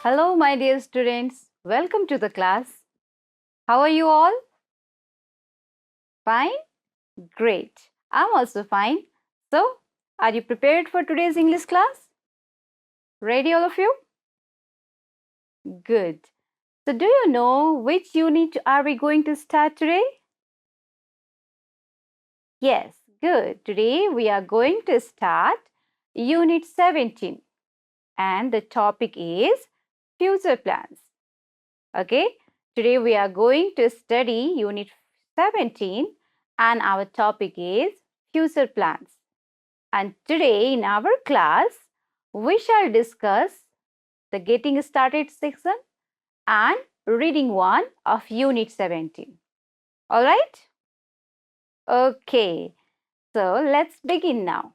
Hello, my dear students. Welcome to the class. How are you all? Fine? Great. I'm also fine. So, are you prepared for today's English class? Ready, all of you? Good. So, do you know which unit are we going to start today? Yes, good. Today we are going to start Unit 17 and the topic is future plans. Okay, today we are going to study Unit 17 and our topic is future plans. And today in our class, we shall discuss the getting started section and reading 1 of Unit 17. All right? Okay, so let's begin now.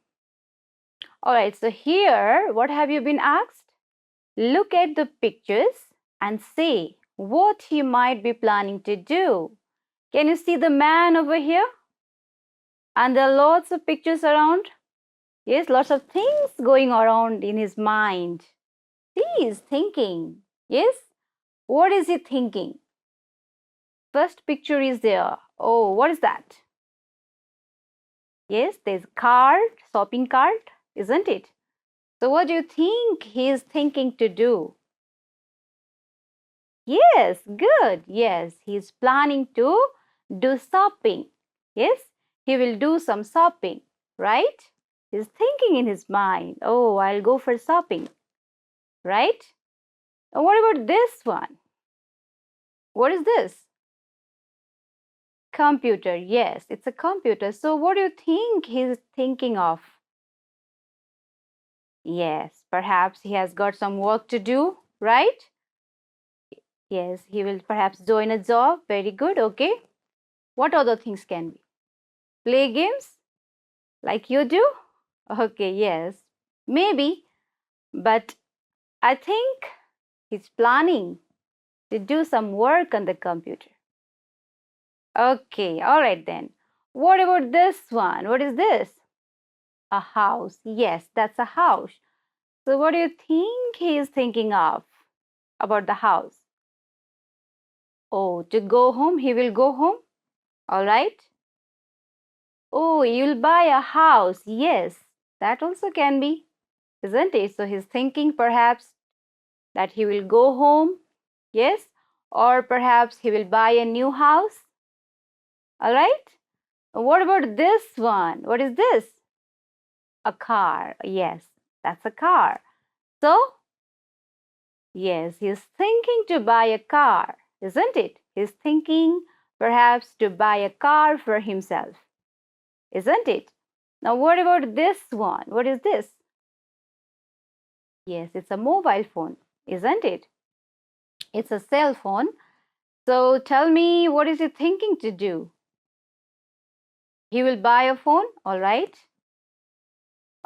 All right, so here, what have you been asked? Look at the pictures and say what you might be planning to do. Can you see the man over here? And there are lots of pictures around. Yes, lots of things going around in his mind. He is thinking. Yes, what is he thinking? First picture is there. Oh, what is that? Yes, there's a cart, shopping cart, isn't it? So what do you think he is thinking to do? Yes, good. Yes, he's planning to do shopping. Yes, he will do some shopping, right? He's thinking in his mind, oh, I'll go for shopping, right? And what about this one? What is this? Computer. Yes, it's a computer. So what do you think he's thinking of? Yes, perhaps he has got some work to do, right? Yes, he will perhaps join a job. Very good. Okay. What other things can be? Play games like you do? Okay, yes. Maybe, but I think he's planning to do some work on the computer. Okay, all right then. What about this one? What is this? A house. Yes, that's a house. So what do you think he is thinking of about the house? Oh, to go home, he will go home. All right. Oh, you'll buy a house. Yes, that also can be, isn't it? So he's thinking perhaps that he will go home. Yes, or perhaps he will buy a new house. All right. What about this one? What is this? A car. Yes, that's a car. So, yes, he's thinking to buy a car, isn't it? He's thinking perhaps to buy a car for himself, isn't it? Now, what about this one? What is this? Yes, it's a mobile phone, isn't it? It's a cell phone. So, tell me, what is he thinking to do? He will buy a phone, all right?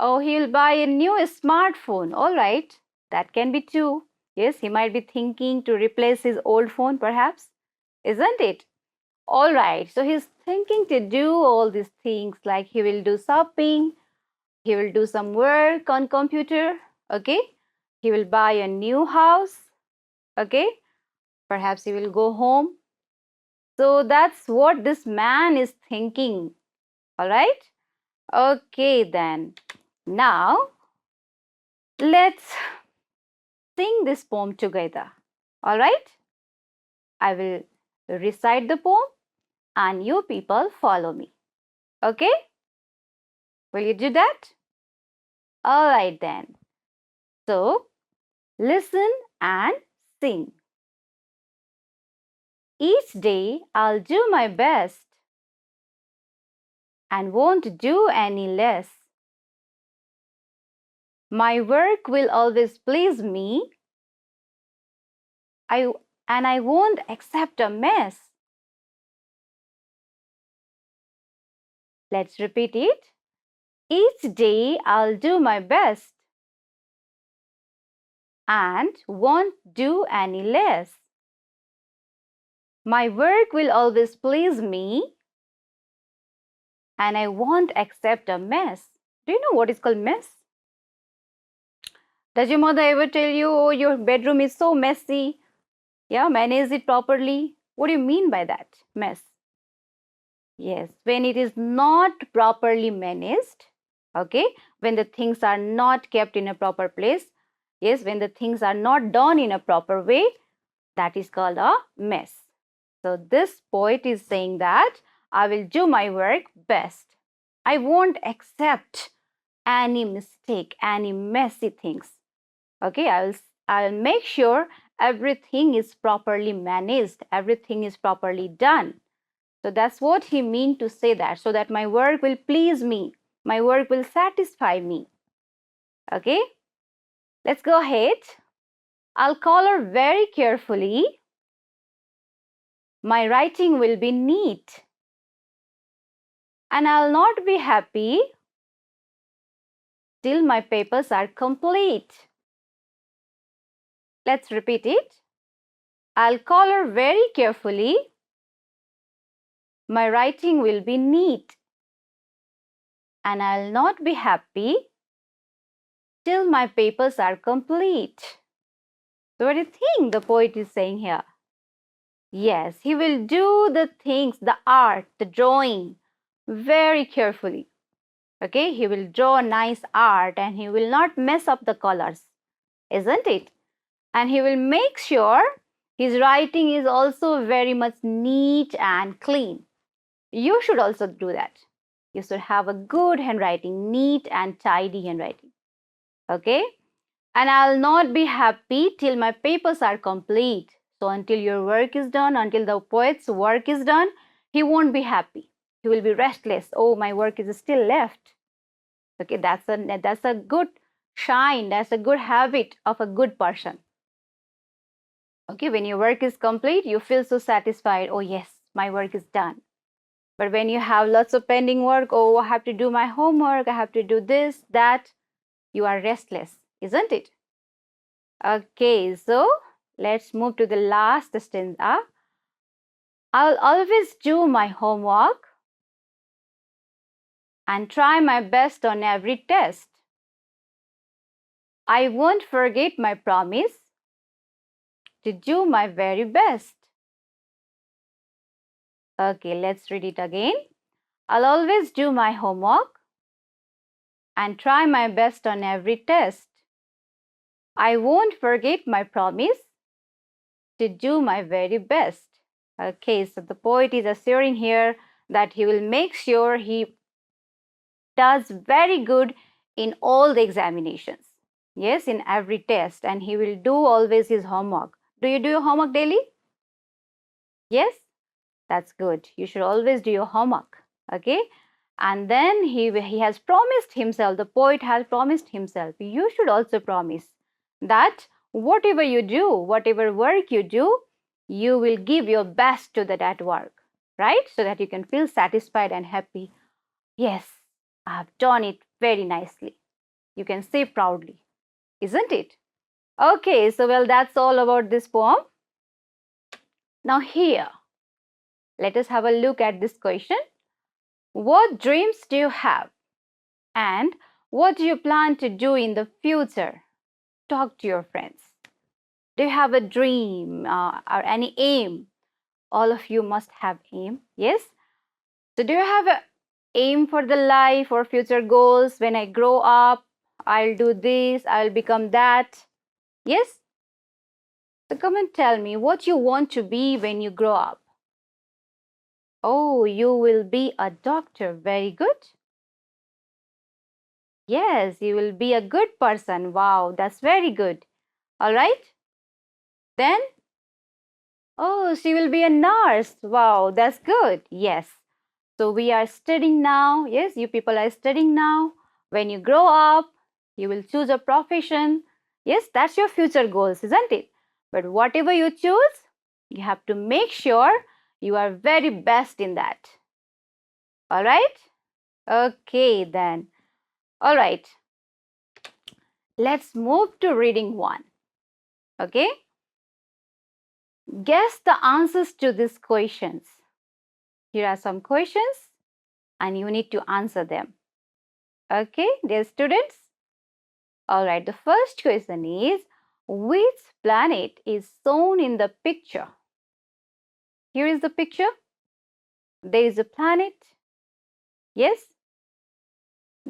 Oh, he'll buy a new smartphone, all right? That can be too. Yes, he might be thinking to replace his old phone, perhaps, isn't it? All right, so he's thinking to do all these things like he will do shopping, he will do some work on computer, okay? He will buy a new house, okay? Perhaps he will go home. So that's what this man is thinking, all right? Okay, then. Now, let's sing this poem together. All right? I will recite the poem and you people follow me. Okay? Will you do that? All right then. So, listen and sing. Each day I'll do my best and won't do any less. My work will always please me. I won't accept a mess. Let's repeat it. Each day I'll do my best and won't do any less. My work will always please me and I won't accept a mess. Do you know what is called mess? Does your mother ever tell you, oh, your bedroom is so messy? Yeah, manage it properly. What do you mean by that? Mess. Yes, when it is not properly managed, okay, when the things are not kept in a proper place, yes, when the things are not done in a proper way, that is called a mess. So this poet is saying that I will do my work best. I won't accept any mistake, any messy things. Okay, I'll make sure everything is properly managed, everything is properly done. So that's what he means to say that, so that my work will please me, my work will satisfy me. Okay, let's go ahead. I'll color very carefully. My writing will be neat. And I'll not be happy till my papers are complete. Let's repeat it. I'll color very carefully. My writing will be neat. And I'll not be happy till my papers are complete. So what do you think the poet is saying here? Yes, he will do the things, the art, the drawing very carefully. Okay, he will draw nice art and he will not mess up the colors, isn't it? And he will make sure his writing is also very much neat and clean. You should also do that. You should have a good handwriting, neat and tidy handwriting. Okay? And I'll not be happy till my papers are complete. So until your work is done, until the poet's work is done, he won't be happy. He will be restless. Oh, my work is still left. Okay, that's a good shine, that's a good habit of a good person. Okay, when your work is complete, you feel so satisfied. Oh yes, my work is done. But when you have lots of pending work, oh, I have to do my homework, I have to do this, that, you are restless, isn't it? Okay, so let's move to the last stanza. I'll always do my homework and try my best on every test. I won't forget my promise to do my very best. Okay, let's read it again. I'll always do my homework and try my best on every test. I won't forget my promise to do my very best. Okay, so the poet is assuring here that he will make sure he does very good in all the examinations. Yes, in every test, and he will do always his homework. Do you do your homework daily? Yes, that's good. You should always do your homework. Okay, and then he has promised himself, the poet has promised himself, you should also promise that whatever you do, whatever work you do, you will give your best to that work, right? So that you can feel satisfied and happy. Yes, I have done it very nicely. You can say proudly, isn't it? Okay, so well, that's all about this poem. Now here, let us have a look at this question. What dreams do you have? And what do you plan to do in the future? Talk to your friends. Do you have a dream or any aim? All of you must have aim, yes? So do you have a aim for the life or future goals? When I grow up, I'll do this, I'll become that. Yes? So come and tell me what you want to be when you grow up. Oh, you will be a doctor. Very good. Yes, you will be a good person. Wow, that's very good. All right. Then, oh, she will be a nurse. Wow, that's good. Yes. So we are studying now. Yes, you people are studying now. When you grow up, you will choose a profession. Yes, that's your future goals, isn't it? But whatever you choose, you have to make sure you are very best in that. All right? Okay, then. All right. Let's move to reading one. Okay? Guess the answers to these questions. Here are some questions and you need to answer them. Okay, dear students? All right, the first question is, which planet is shown in the picture? Here is the picture. There is a planet. Yes?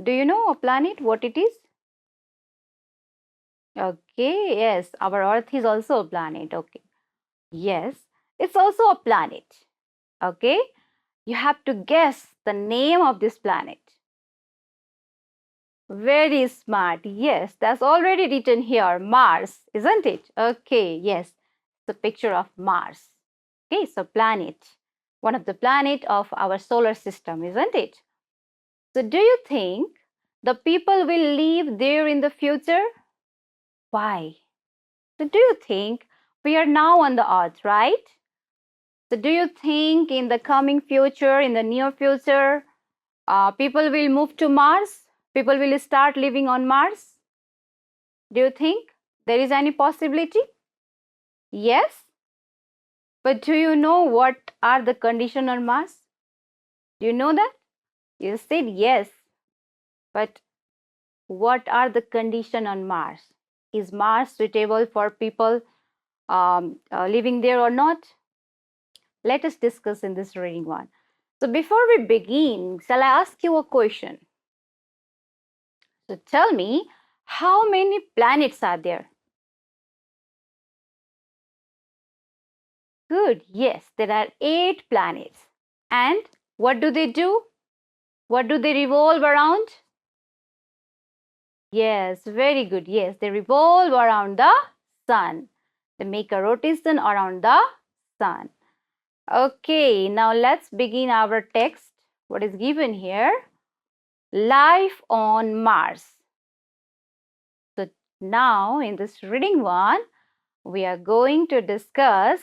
Do you know a planet, what it is? Okay, yes, our Earth is also a planet. Okay, yes, it's also a planet. Okay, you have to guess the name of this planet. Very smart. Yes, that's already written here. Mars, isn't it? Okay, yes, the picture of Mars. Okay, so planet, one of the planet of our solar system, isn't it? So do you think the people will live there in the future? Why? So do you think we are now on the earth, right? So do you think in the coming future, in the near future, people will move to Mars? People will start living on Mars? Do you think there is any possibility? Yes. But do you know what are the conditions on Mars? Do you know that? You said yes. But what are the conditions on Mars? Is Mars suitable for people living there or not? Let us discuss in this reading one. So before we begin, shall I ask you a question? So tell me, how many planets are there? Good, yes, there are 8 planets. And what do they do? What do they revolve around? Yes, very good. Yes, they revolve around the sun. They make a rotation around the sun. Okay, now let's begin our text. What is given here? Life on Mars. So now in this reading one, we are going to discuss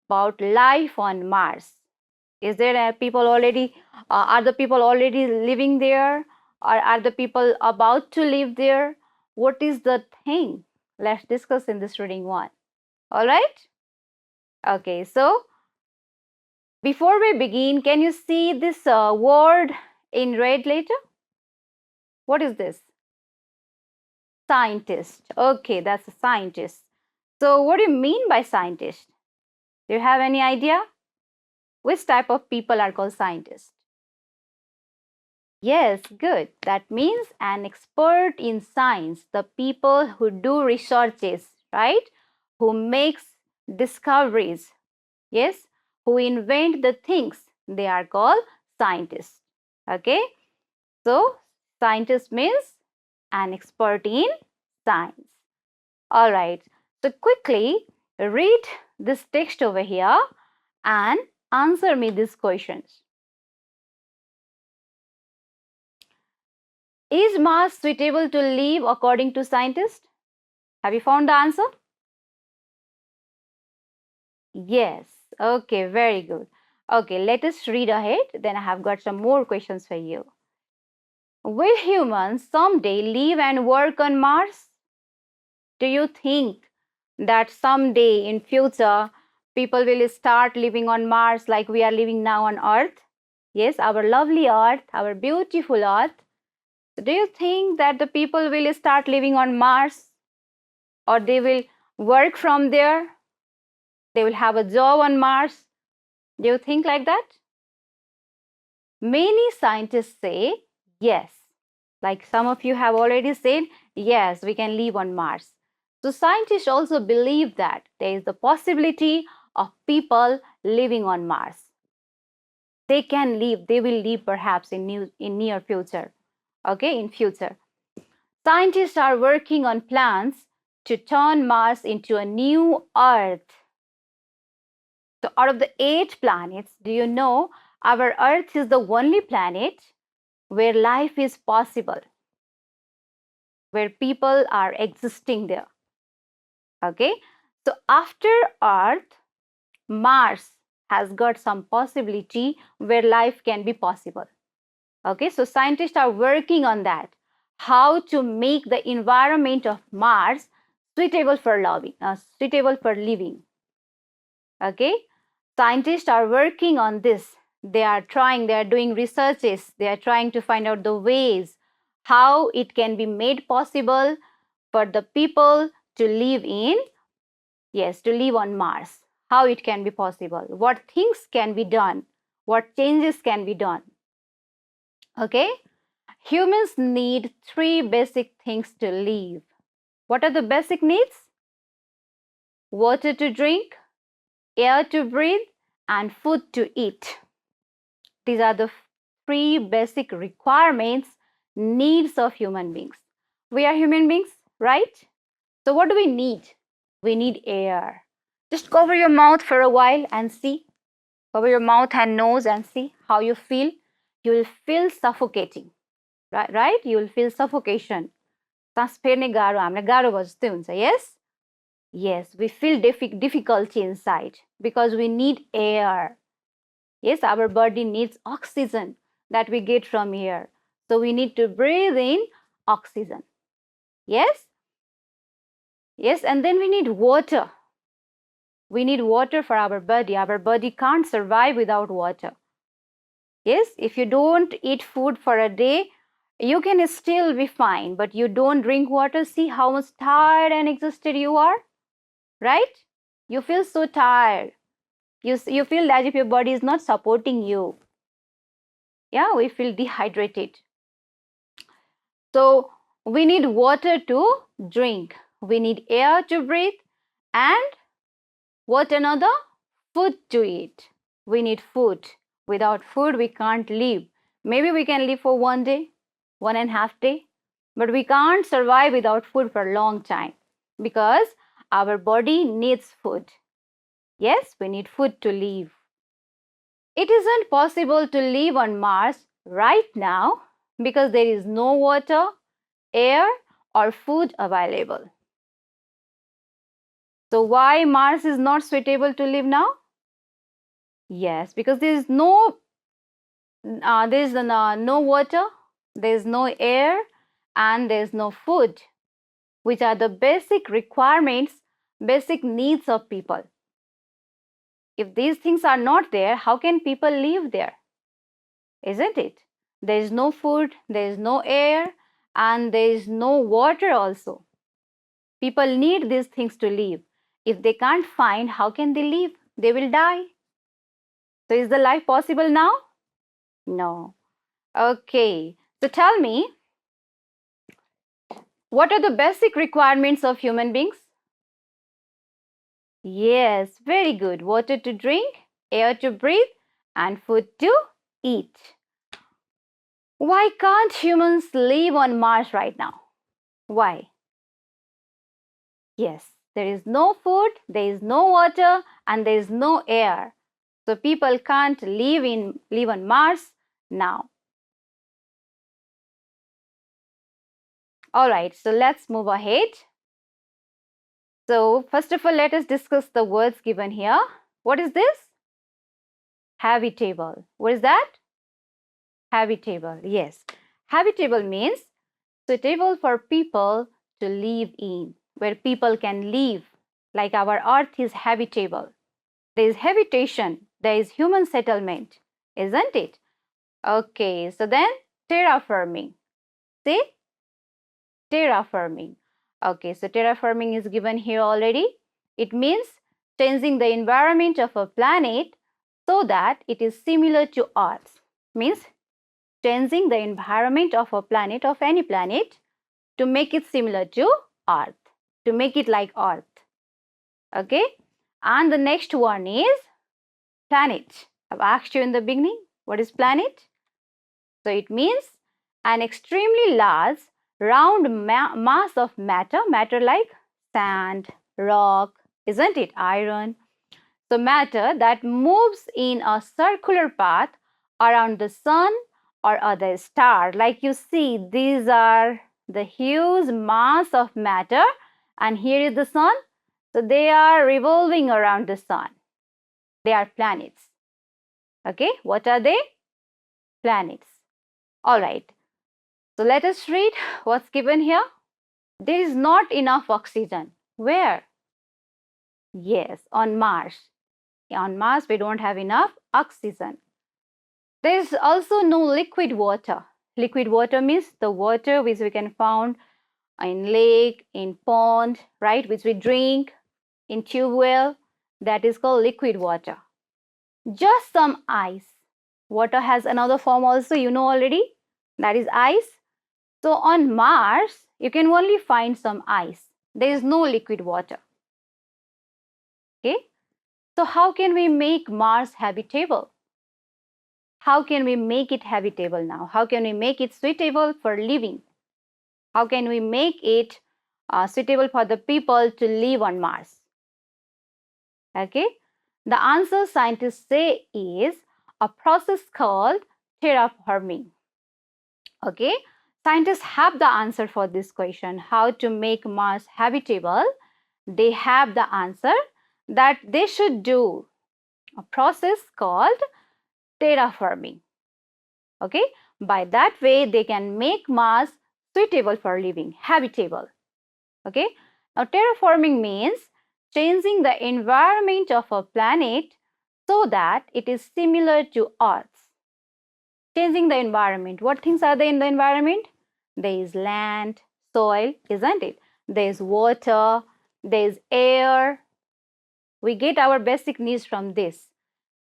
about life on Mars. Is there people already, are the people already living there? Or are the people about to live there? What is the thing? Let's discuss in this reading one. All right? Okay, so before we begin, can you see this word in red letter? What is this? Scientist. Okay, that's a scientist. So what do you mean by scientist? Do you have any idea? Which type of people are called scientists? Yes, good. That means an expert in science, the people who do researches, right? Who makes discoveries, yes? Who invent the things, they are called scientists. Okay? So, scientist means an expert in science. All right. So, quickly read this text over here and answer me these questions. Is Mars suitable to live according to scientists? Have you found the answer? Yes. Okay, very good. Okay, let us read ahead. Then I have got some more questions for you. Will humans someday live and work on Mars? Do you think that someday in future people will start living on Mars like we are living now on Earth? Yes, our lovely Earth, our beautiful Earth. Do you think that the people will start living on Mars or they will work from there? They will have a job on Mars? Do you think like that? Many scientists say yes. Like some of you have already said, yes, we can live on Mars. So scientists also believe that there is the possibility of people living on Mars. They can live, they will live perhaps in near future. Okay, in future. Scientists are working on plans to turn Mars into a new Earth. So out of the 8 planets, do you know our Earth is the only planet where life is possible, where people are existing there. Okay, so after Earth, Mars has got some possibility where life can be possible. Okay, so scientists are working on that, how to make the environment of Mars suitable for living. Okay, scientists are working on this. They are doing researches, they are trying to find out the ways how it can be made possible for the people to live in, yes, to live on Mars. How it can be possible? What things can be done? What changes can be done? Okay? Humans need three basic things to live. What are the basic needs? Water to drink, air to breathe, and food to eat. These are the three basic requirements, needs of human beings. We are human beings, right? So what do we need? We need air. Just cover your mouth for a while and see. Cover your mouth and nose and see how you feel. You will feel suffocating, right? You will feel suffocation. सास फेर्ने गाह्रो, हामीलाई गाह्रो भयो जस्तै हुन्छ, yes? Yes, we feel difficulty inside because we need air. Yes, our body needs oxygen that we get from air. So we need to breathe in oxygen. Yes? Yes, and then we need water. We need water for our body. Our body can't survive without water. Yes, if you don't eat food for a day, you can still be fine, but you don't drink water, see how much tired and exhausted you are, right? You feel so tired. You feel as if your body is not supporting you. Yeah, we feel dehydrated. So we need water to drink. We need air to breathe. And what another? Food to eat. We need food. Without food, we can't live. Maybe we can live for 1 day, 1.5 days, but we can't survive without food for a long time because our body needs food. Yes, we need food to live. It isn't possible to live on Mars right now because there is no water, air, or food available. So why Mars is not suitable to live now? Yes, because there is no water, there is no air, and there is no food, which are the basic requirements, basic needs of people. If these things are not there, how can people live there? Isn't it? There is no food, there is no air, and there is no water also. People need these things to live. If they can't find, how can they live? They will die. So is the life possible now? No. Okay. So tell me, what are the basic requirements of human beings? Yes, very good. Water to drink, air to breathe, and food to eat. Why can't humans live on Mars right now? Why? Yes, there is no food, there is no water, and there is no air. So people can't live on Mars now. All right, so let's move ahead. So first of all, let us discuss the words given here. What is this? Habitable. What is that? Habitable. Yes. Habitable means suitable for people to live in, where people can live, like our earth is habitable. There is habitation, there is human settlement, isn't it? Okay, so then terraforming. See? Terraforming. Okay, so terraforming is given here already. It means changing the environment of a planet so that it is similar to Earth. Means changing the environment of a planet, of any planet, to make it similar to Earth, to make it like Earth. Okay, and the next one is planet. I've asked you in the beginning, what is planet? So it means an extremely large round mass of matter like sand, rock, isn't it? Iron. So matter that moves in a circular path around the sun or other star. Like you see, these are the huge mass of matter, and here is the sun. So they are revolving around the sun. They are planets. Okay, what are they? Planets. All right. So let us read what's given here. There is not enough oxygen. Where? Yes, on Mars. On Mars, we don't have enough oxygen. There is also no liquid water. Liquid water means the water which we can find in lake, in pond, right, which we drink, in tube well, that is called liquid water. Just some ice. Water has another form also, you know already, that is ice. So on Mars, you can only find some ice. There is no liquid water. Okay? So how can we make Mars habitable? How can we make it habitable now? How can we make it suitable for living? How can we make it suitable for the people to live on Mars? Okay? The answer scientists say is a process called terraforming. Okay? Scientists have the answer for this question, how to make Mars habitable. They have the answer that they should do a process called terraforming. Okay, by that way they can make Mars suitable for living, habitable. Okay, now terraforming means changing the environment of a planet so that it is similar to Earth's. Changing the environment. What things are there in the environment? There is land, soil, isn't it? There is water, there is air. We get our basic needs from this.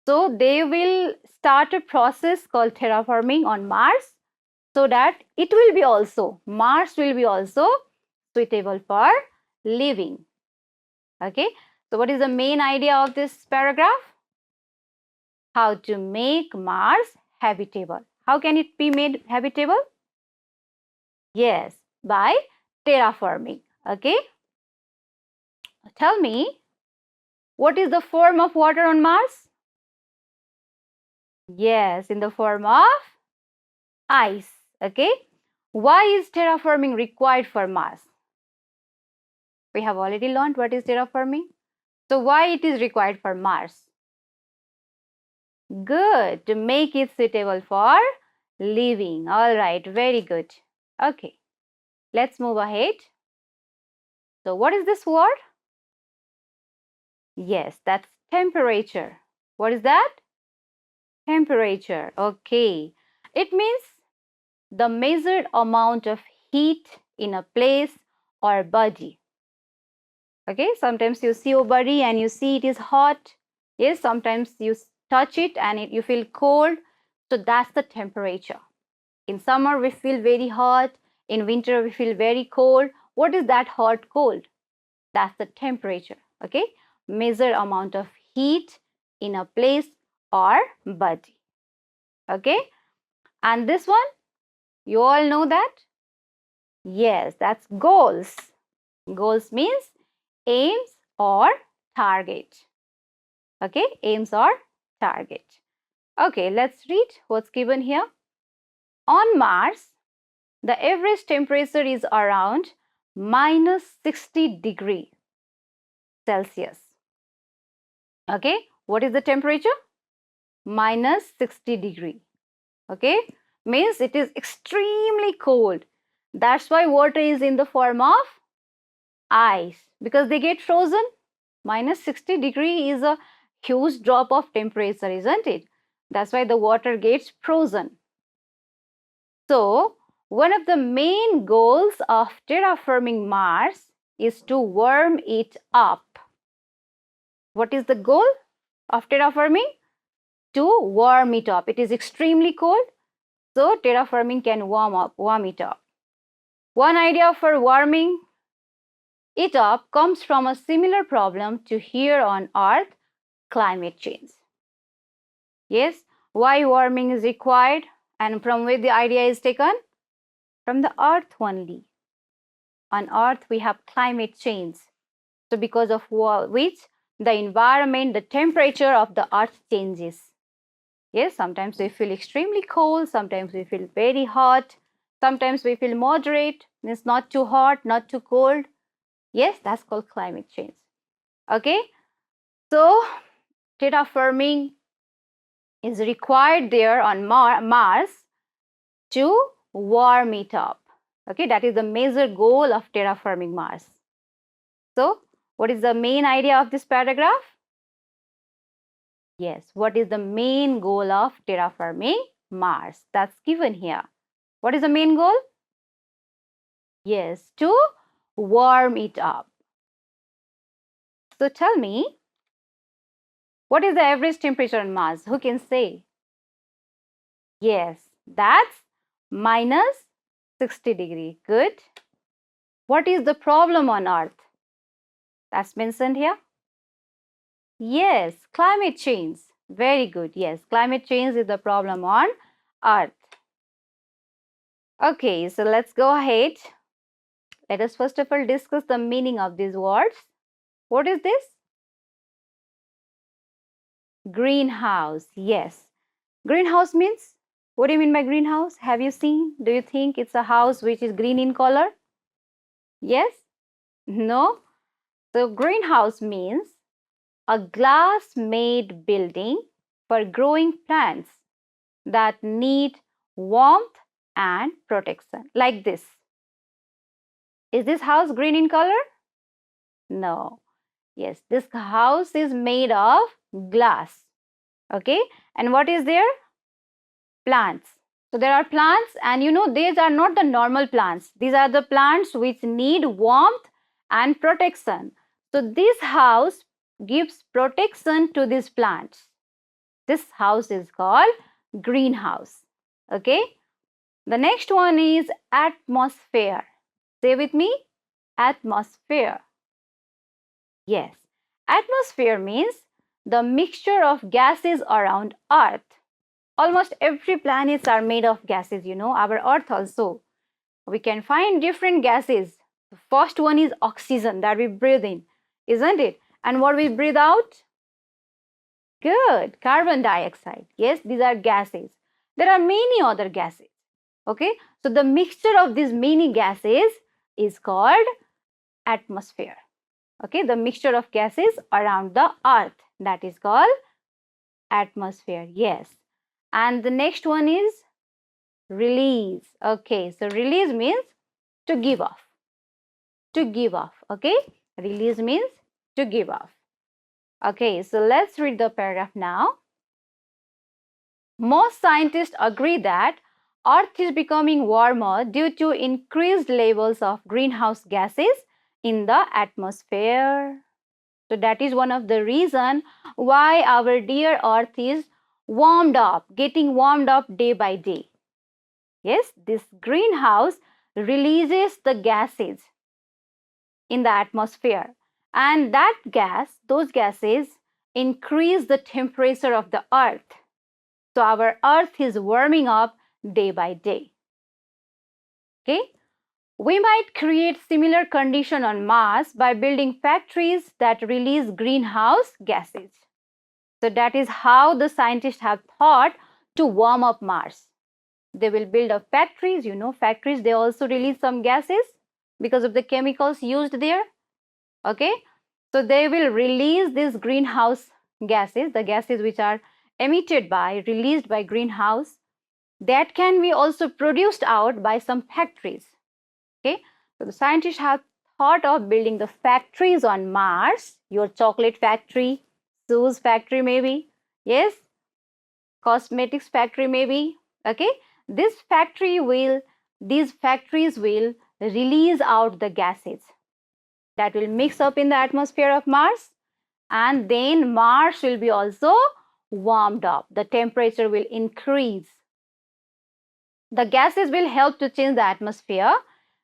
So they will start a process called terraforming on Mars so that it will be also, Mars will be also suitable for living. Okay, so what is the main idea of this paragraph? How to make Mars habitable. How can it be made habitable? Yes, by terraforming. Okay, tell me, what is the form of water on Mars? Yes, in the form of ice. Okay, why is terraforming required for Mars? We have already learned what is terraforming. So why it is required for Mars? Good, to make it suitable for living. All right, very good. Okay, let's move ahead. So what is this word? Yes, that's temperature. What is that? Temperature. Okay, it means the measured amount of heat in a place or body. Okay, sometimes you see a body and you see it is hot. Yes, sometimes you touch it and you feel cold. So that's the temperature. In summer we feel very hot. In winter we feel very cold. What is that hot, cold? That's the temperature. Okay, measured amount of heat in a place or body. Okay, and this one, you all know that? Yes, that's goals. Goals means aims or target. Okay, aims or target. Okay, let's read what's given here. On Mars, the average temperature is around minus 60 degrees Celsius. Okay, what is the temperature? Minus 60 degree. Okay, means it is extremely cold. That's why water is in the form of ice, because they get frozen. Minus 60 degree is a huge drop of temperature, isn't it? That's why the water gets frozen. So one of the main goals of terraforming Mars is to warm it up. What is the goal of terraforming? To warm it up. It is extremely cold, so terraforming can warm it up. One idea for warming it up comes from a similar problem to here on Earth, climate change. Yes, why warming is required and from where the idea is taken? From the Earth only. On Earth we have climate change. So because of which the environment, the temperature of the Earth changes. Yes, sometimes we feel extremely cold, sometimes we feel very hot, sometimes we feel moderate, means not too hot, not too cold. Yes, that's called climate change. Okay, so terraforming is required there on Mars to warm it up. Okay, that is the major goal of terraforming Mars. So, what is the main idea of this paragraph? Yes, what is the main goal of terraforming Mars? That's given here. What is the main goal? Yes, to warm it up. So tell me, what is the average temperature on Mars? Who can say? Yes, that's minus 60 degree. Good. What is the problem on Earth? That's mentioned here. Yes, climate change. Very good. Yes, climate change is the problem on Earth. Okay, so let's go ahead. Let us first of all discuss the meaning of these words. What is this? Greenhouse. Yes. Greenhouse means, what do you mean by greenhouse? Have you seen? Do you think it's a house which is green in color? Yes? No? So greenhouse means a glass-made building for growing plants that need warmth and protection. Like this. Is this house green in color? No. Yes, this house is made of glass. Okay, and what is there? Plants. So there are plants, and you know, these are not the normal plants. These are the plants which need warmth and protection. So this house gives protection to these plants. This house is called greenhouse. Okay, the next one is atmosphere. Say with me, atmosphere. Yes, atmosphere means the mixture of gases around Earth. Almost every planets are made of gases, you know, our Earth also. We can find different gases. The first one is oxygen that we breathe in, isn't it? And what we breathe out? Good, carbon dioxide. Yes, these are gases. There are many other gases. Okay, so the mixture of these many gases is called atmosphere. Okay, the mixture of gases around the Earth, that is called atmosphere. Yes, and the next one is release. Okay, so release means to give off. To give off. Okay, release means to give off. Okay, so let's read the paragraph now. Most scientists agree that Earth is becoming warmer due to increased levels of greenhouse gases in the atmosphere. So that is one of the reasons why our dear Earth is warmed up, getting warmed up day by day. Yes, this greenhouse releases the gases in the atmosphere, and those gases increase the temperature of the Earth. So our Earth is warming up day by day. Okay, we might create similar condition on Mars by building factories that release greenhouse gases. So that is how the scientists have thought to warm up Mars. They will build up factories, you know, factories, they also release some gases because of the chemicals used there. Okay, so they will release these greenhouse gases, the gases which are emitted by, released by greenhouse, that can be also produced out by some factories. Okay, so the scientists have thought of building the factories on Mars, your chocolate factory, shoes factory maybe, yes, cosmetics factory maybe. Okay, these factories will release out the gases that will mix up in the atmosphere of Mars, and then Mars will be also warmed up. The temperature will increase. The gases will help to change the atmosphere.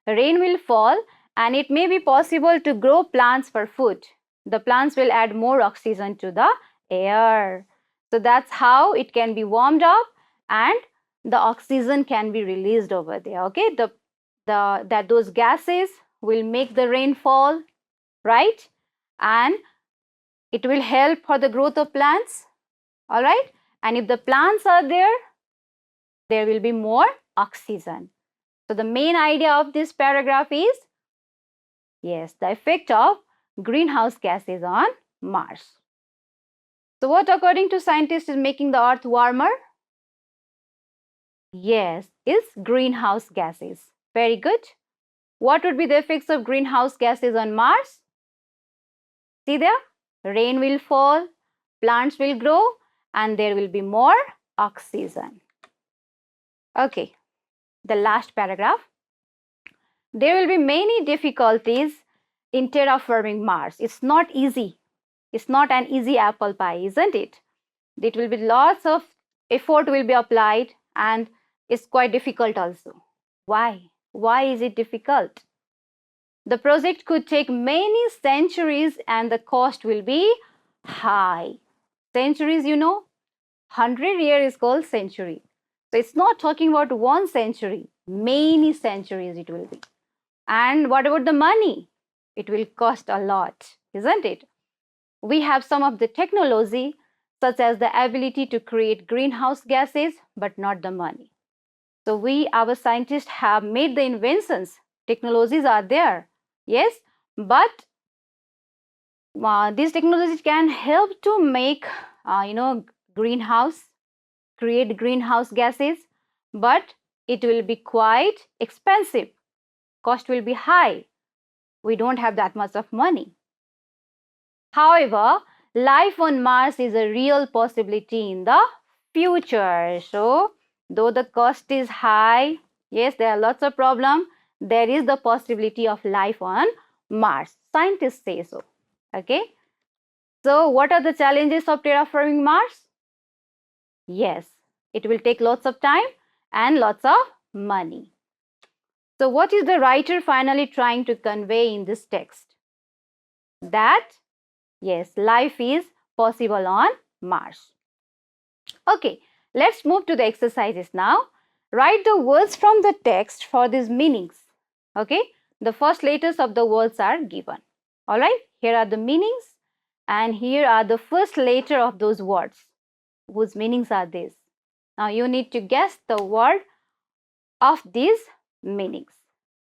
Rain will fall, and it may be possible to grow plants for food. The plants will add more oxygen to the air. So that's how it can be warmed up, and the oxygen can be released over there. Okay, those gases will make the rain fall, right? And it will help for the growth of plants. All right, and if the plants are there, there will be more oxygen. So the main idea of this paragraph is, yes, the effect of greenhouse gases on Mars. So what, according to scientists, is making the Earth warmer? Yes, is greenhouse gases. Very good. What would be the effects of greenhouse gases on Mars? See there, rain will fall, plants will grow, and there will be more oxygen. Okay, the last paragraph. there will be many difficulties in terraforming Mars. It's not easy. It's not an easy apple pie, isn't it? It will be lots of effort will be applied, and it's quite difficult also. Why? Why is it difficult? The project could take many centuries and the cost will be high. Centuries, 100 years is called century. So it's not talking about 1 century, many centuries it will be. And what about the money? It will cost a lot, isn't it? We have some of the technology, such as the ability to create greenhouse gases, but not the money. So our scientists have made the inventions. Technologies are there, yes, but these technologies can help to make, create greenhouse gases, but it will be quite expensive. Cost will be high. We don't have that much of money. However, life on Mars is a real possibility in the future. So, though the cost is high, yes, there are lots of problems, there is the possibility of life on Mars. Scientists say so. Okay. So, what are the challenges of terraforming Mars? Yes, it will take lots of time and lots of money. So, what is the writer finally trying to convey in this text? That, yes, life is possible on Mars. Okay, let's move to the exercises now. Write the words from the text for these meanings. Okay, the first letters of the words are given. All right, here are the meanings, and here are the first letter of those words. Whose meanings are these? Now you need to guess the word of these meanings.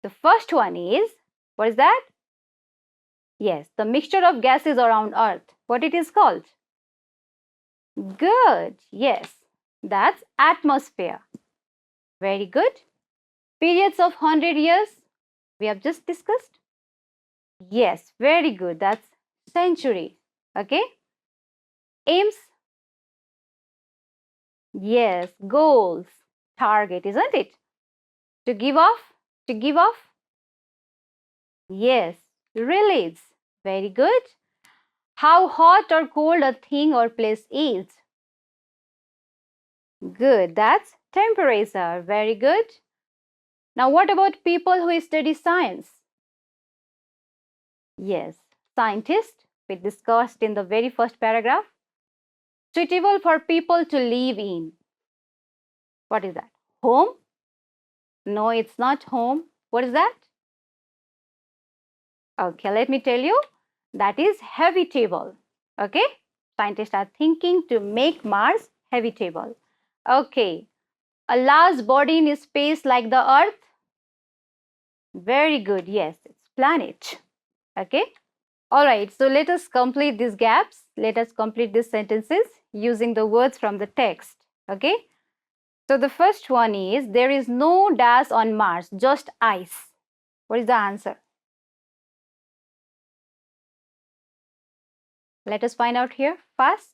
The first one is, what is that? Yes, the mixture of gases around Earth. What it is called? Good. Yes, that's atmosphere. Very good. Periods of 100 years. We have just discussed. Yes, very good. That's century. Okay. Aims. Yes, goals. Target, isn't it? To give off. To give off. Yes, release. Very good. How hot or cold a thing or place is. Good. That's temperature. Very good. Now, what about people who study science? Yes, scientists, we discussed in the very first paragraph. Suitable for people to live in. What is that? Home? No, it's not home. What is that? Okay, let me tell you. That is habitable. Okay, scientists are thinking to make Mars habitable. Okay, a large body in space like the Earth. Very good. Yes, it's planet. Okay. All right. So let us complete these gaps. Let us complete these sentences using the words from the text. Okay. So the first one is, there is no dash on Mars, just ice. What is the answer? Let us find out here fast.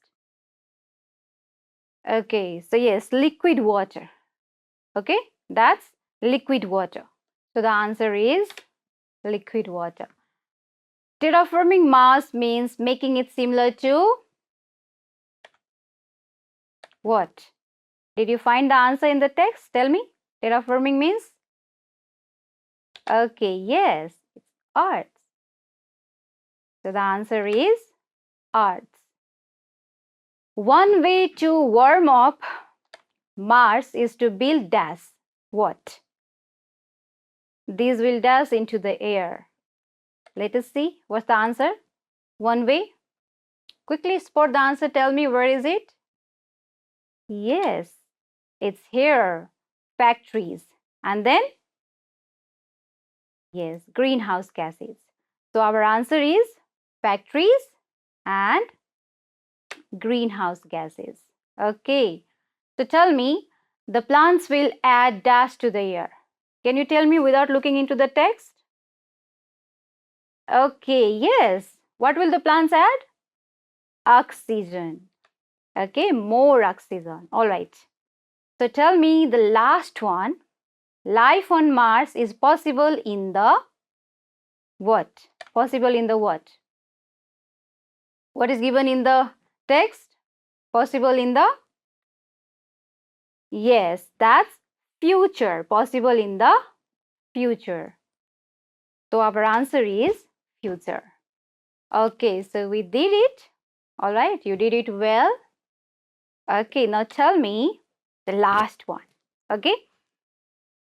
Okay. So yes, liquid water. Okay. That's liquid water. So the answer is liquid water. Terraforming Mars means making it similar to what? Did you find the answer in the text? Tell me. Terraforming means? Okay, yes, it's Earth. So the answer is Earth. One way to warm up Mars is to build dash. What? These will dash into the air. Let us see. What's the answer? One way. Quickly spot the answer. Tell me, where is it? Yes, it's here. Factories. And then? Yes, greenhouse gases. So our answer is factories and greenhouse gases. Okay. So tell me, the plants will add dash to the air. Can you tell me without looking into the text? Okay, yes. What will the plants add? Oxygen. Okay, more oxygen. All right. So tell me the last one. Life on Mars is possible in the what? Possible in the what? What is given in the text? Possible in the? Yes, that's future. Possible in the future. So our answer is future. Okay, so we did it. All right, you did it well. Okay, now tell me the last one. Okay,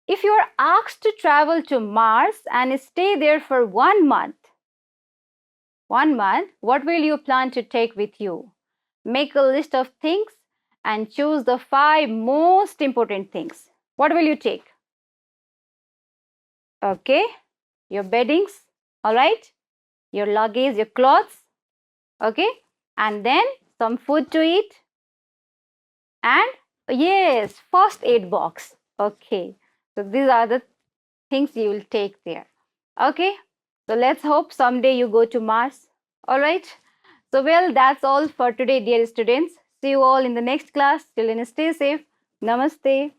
if you are asked to travel to Mars and stay there for 1 month, what will you plan to take with you? Make a list of things and choose the 5 most important things. What will you take? Okay, your beddings, all right, your luggage, your clothes, okay, and then some food to eat, and yes, first aid box. Okay, so these are the things you will take there. Okay, so let's hope someday you go to Mars. All right, so well, that's all for today, dear students. See you all in the next class. Till then, stay safe. Namaste.